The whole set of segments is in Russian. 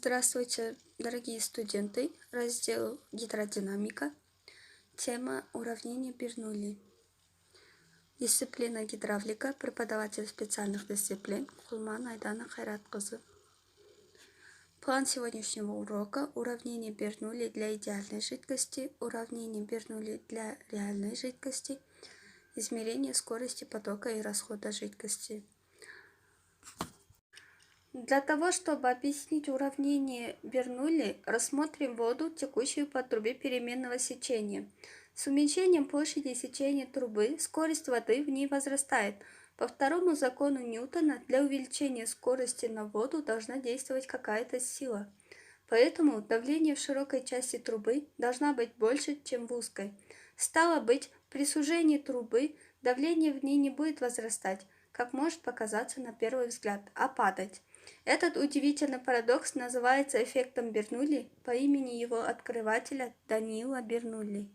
Здравствуйте, дорогие студенты! Раздел гидродинамика. Тема уравнения Бернулли. Дисциплина гидравлика. Преподаватель специальных дисциплин Кулман Айдана Хайраткызы. План сегодняшнего урока: уравнение Бернулли для идеальной жидкости, уравнение Бернулли для реальной жидкости, измерение скорости потока и расхода жидкости. Для того, чтобы объяснить уравнение Бернулли, рассмотрим воду, текущую по трубе переменного сечения. С уменьшением площади сечения трубы скорость воды в ней возрастает. По второму закону Ньютона для увеличения скорости на воду должна действовать какая-то сила. Поэтому давление в широкой части трубы должна быть больше, чем в узкой. Стало быть, при сужении трубы давление в ней не будет возрастать, как может показаться на первый взгляд, а падать. Этот удивительный парадокс называется эффектом Бернулли по имени его открывателя Даниила Бернулли.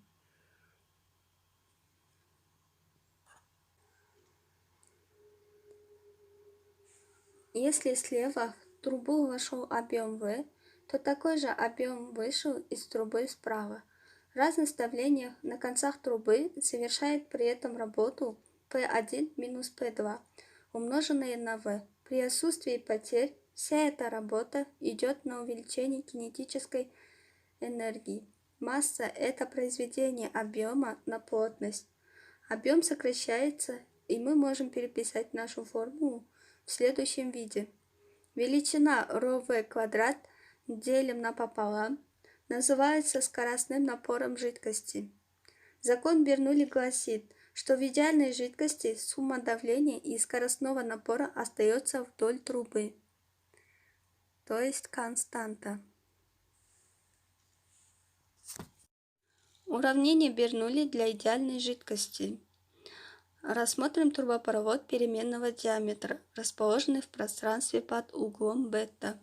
Если слева в трубу вошел объем V, то такой же объем вышел из трубы справа. Разность давления на концах трубы совершает при этом работу P1 минус P2, умноженные на V. При отсутствии потерь вся эта работа идет на увеличение кинетической энергии. Масса – это произведение объема на плотность. Объем сокращается, и мы можем переписать нашу формулу в следующем виде. Величина ρV квадрат делим напополам называется скоростным напором жидкости. Закон Бернулли гласит, что в идеальной жидкости сумма давления и скоростного напора остается вдоль трубы, то есть константа. Уравнение Бернулли для идеальной жидкости. Рассмотрим трубопровод переменного диаметра, расположенный в пространстве под углом бета.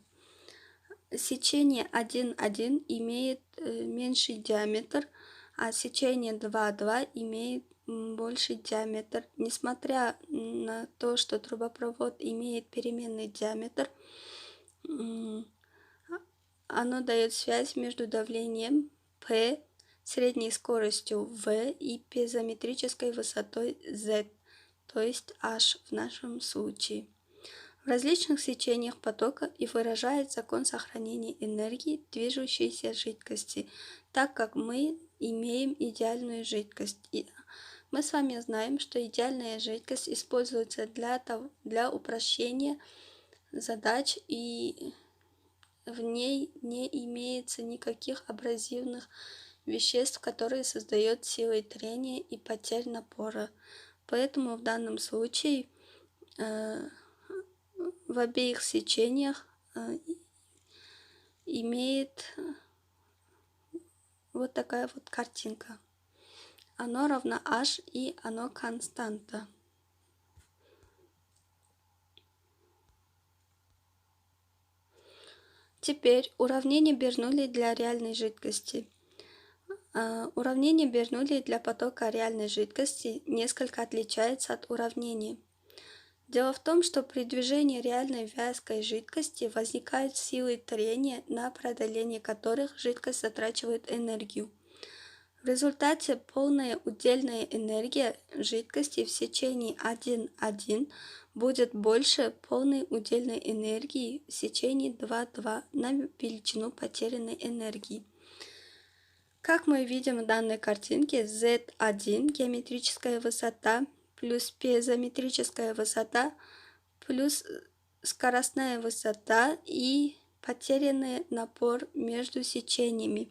Сечение 1,1 имеет меньший диаметр, а сечение 2,2 имеет больший диаметр. Несмотря на то, что трубопровод имеет переменный диаметр, оно дает связь между давлением P, средней скоростью V и пьезометрической высотой Z, то есть H в нашем случае. В различных сечениях потока и выражает закон сохранения энергии движущейся жидкости, так как мы имеем идеальную жидкость. И мы с вами знаем, что идеальная жидкость используется для упрощения задач, и в ней не имеется никаких абразивных веществ, которые создают силой трения и потерь напора. Поэтому в данном случае в обеих сечениях имеет вот такая вот картинка. Оно равно H и оно константа. Теперь уравнение Бернулли для реальной жидкости. Уравнение Бернулли для потока реальной жидкости несколько отличается от уравнения. Дело в том, что при движении реальной вязкой жидкости возникают силы трения, на преодоление которых жидкость затрачивает энергию. В результате полная удельная энергия жидкости в сечении 1,1 будет больше полной удельной энергии в сечении 2,2 на величину потерянной энергии. Как мы видим в данной картинке, Z1 геометрическая высота плюс пьезометрическая высота плюс скоростная высота и потерянный напор между сечениями.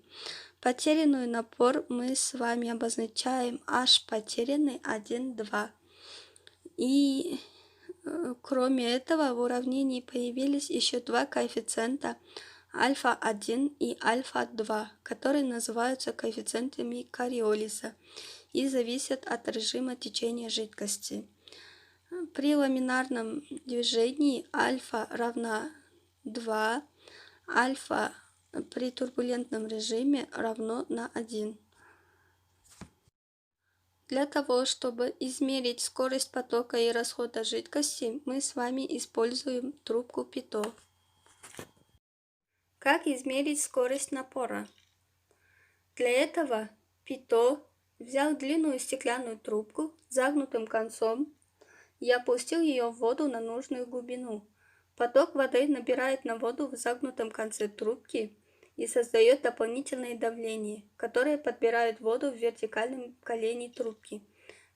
Потерянный напор мы с вами обозначаем H потерянный 1,2. И кроме этого в уравнении появились еще два коэффициента альфа-1 и альфа-2, которые называются коэффициентами Кориолиса и зависят от режима течения жидкости. При ламинарном движении альфа равна 2, альфа при турбулентном режиме равно на 1. Для того, чтобы измерить скорость потока и расхода жидкости, мы с вами используем трубку Пито. Как измерить скорость напора? Для этого Пито взял длинную стеклянную трубку с загнутым концом и опустил ее в воду на нужную глубину. Поток воды набирает на воду в загнутом конце трубки и создает дополнительное давление, которое подбирает воду в вертикальном колене трубки.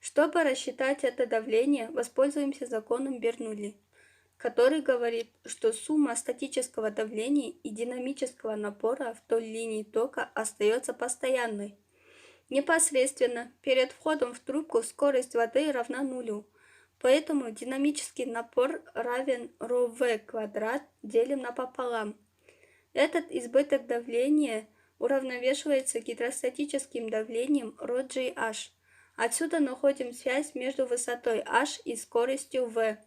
Чтобы рассчитать это давление, воспользуемся законом Бернулли, который говорит, что сумма статического давления и динамического напора в той линии тока остается постоянной. Непосредственно перед входом в трубку скорость воды равна нулю, поэтому динамический напор равен ρv квадрат делим напополам. Этот избыток давления уравновешивается гидростатическим давлением ρgh. Отсюда находим связь между высотой h и скоростью v.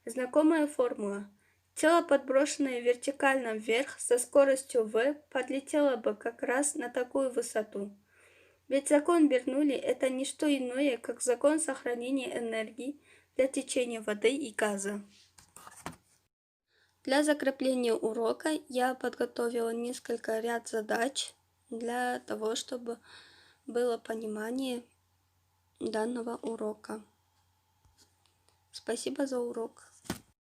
Знакомая формула. Тело, подброшенное вертикально вверх со скоростью v, подлетело бы как раз на такую высоту. Ведь закон Бернулли – это не что иное, как закон сохранения энергии для течения воды и газа. Для закрепления урока я подготовила несколько ряд задач для того, чтобы было понимание данного урока. Спасибо за урок.